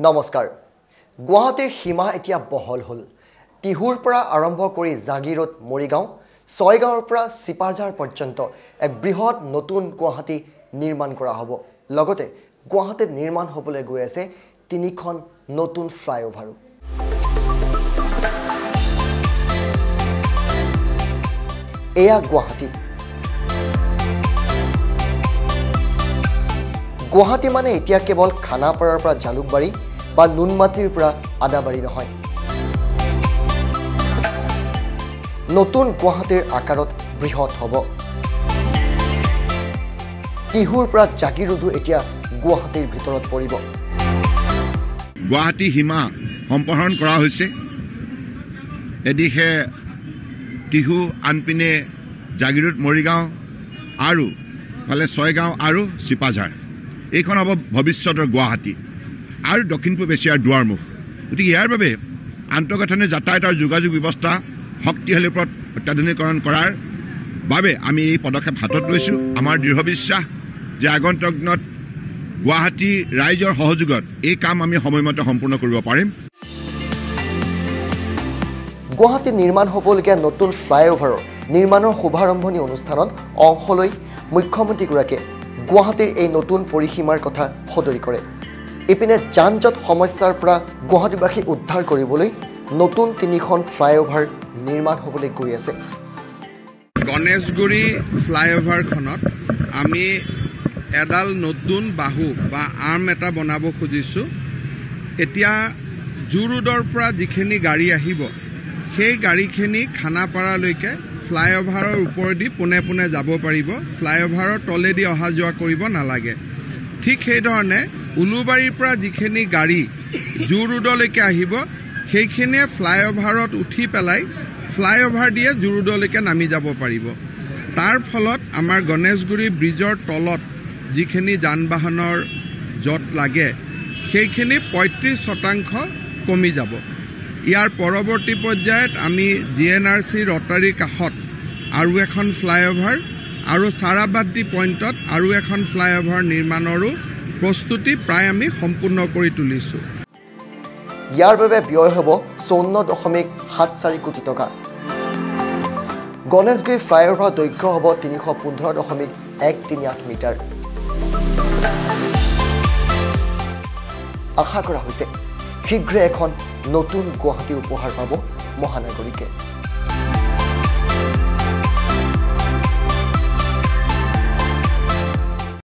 নমস্কাৰ গুৱাহাটীৰ সীমা এতিয়া বহল হল তিহুৰ পৰা আৰম্ভ কৰি জাগিৰোড মৰিগাঁও ছয়গাঁৱৰ পৰা চিপাঝাৰ পৰ্যন্ত এক বৃহৎ নতুন গুৱাহাটী নিৰ্মাণ কৰা হ'ব লগতে গুৱাহাটীত নিৰ্মাণ হ'বলৈ গৈ আছে তিনিখন নতুন ফ্লাইঅভাৰো এয়া গুৱাহাটী মানে এতিয়া কেৱল খানাপাৰাৰ পৰা জালুকবাৰী বা নুনমাটিৰ পৰা আদাবাৰী নহয় নতুন গুৱাহাটীৰ আকাৰত বৃহৎ হ'ব তিহুৰ পৰা জাগিৰোডো এতিয়া গুৱাহাটীৰ ভিতৰত পৰিব গুৱাহাটী সীমা সম্প্ৰসাৰণ কৰা হৈছে এদিকে তিহু আনপিনে জাগিৰোড মৰিগাঁও আৰু ফালে ছয়গাঁও আৰু চিপাঝাৰ এইখন হ'ব ভৱিষ্যতৰ গুৱাহাটী আৰু দক্ষিণ পূব এছিয়াৰ দুৱাৰমুখ গতিকে ইয়াৰ বাবে আন্তঃগাঁথনি যাতায়াতৰ যোগাযোগ ব্যৱস্থা শক্তিশালী ওপৰত অত্যাধুনিকৰণ কৰাৰ বাবে আমি এই পদক্ষেপ হাতত লৈছোঁ আমাৰ দৃঢ় বিশ্বাস যে আগন্তুক দিনত গুৱাহাটী ৰাইজৰ সহযোগত এই কাম আমি সময়মতে সম্পূৰ্ণ কৰিব পাৰিম গুৱাহাটী নিৰ্মাণ হ'বলগীয়া নতুন ফ্লাইঅভাৰৰ নিৰ্মাণৰ শুভাৰম্ভণি অনুষ্ঠানত অংশ লৈ মুখ্যমন্ত্ৰীগৰাকীয়ে গুৱাহাটীৰ এই নতুন পৰিসীমাৰ কথা সদৰি কৰে ইপিনে যান-জঁট সমস্যাৰ পৰা গুৱাহাটীবাসী উদ্ধাৰ কৰিবলৈ নতুন তিনিখন ফ্লাইঅভাৰ নিৰ্মাণ হ'বলৈ গৈ আছে গণেশগুৰি ফ্লাইঅভাৰখনত আমি এডাল নতুন বাহু বা আৰ্ম এটা বনাব খুজিছোঁ এতিয়া জু ৰোডৰ পৰা যিখিনি গাড়ী আহিব সেই গাড়ীখিনি খানাপাৰালৈকে ফ্লাইঅভাৰৰ ওপৰেদি পোনে পোনে যাব পাৰিব ফ্লাইঅভাৰৰ তলেদি অহা যোৱা কৰিব নালাগে ঠিক সেইধৰণে উলুবাৰীৰ পৰা যিখিনি গাড়ী জু ৰোডলৈকে আহিব সেইখিনিয়ে ফ্লাইঅভাৰত উঠি পেলাই ফ্লাইঅভাৰ দিয়ে জু ৰোডলৈকে নামি যাব পাৰিব তাৰ ফলত আমাৰ গণেশগুৰি ব্ৰিজৰ তলত যিখিনি যান বাহনৰ জঁট লাগে সেইখিনি ৩৫% কমি যাব ইয়াৰ পৰৱৰ্তী পৰ্যায়ত আমি GNRC ৰটাৰীৰ কাষত আৰু এখন ফ্লাইঅভাৰ আৰু চাৰাবাদ্দি পইণ্টত আৰু এখন ফ্লাইঅভাৰ নিৰ্মাণৰো প্ৰস্তুতি প্ৰায় আমি সম্পূৰ্ণ কৰি তুলিছোঁ ইয়াৰ বাবে ব্যয় হ'ব ৫৪.৭৪ কোটি টকা গণেশগুৰি ফ্লাইঅভাৰৰ দৈৰ্ঘ্য হ'ব ৩১৫.১৩৮ মিটাৰ আশা কৰা হৈছে শীঘ্ৰে এখন নতুন গুৱাহাটী উপহাৰ পাব মহানগৰীকে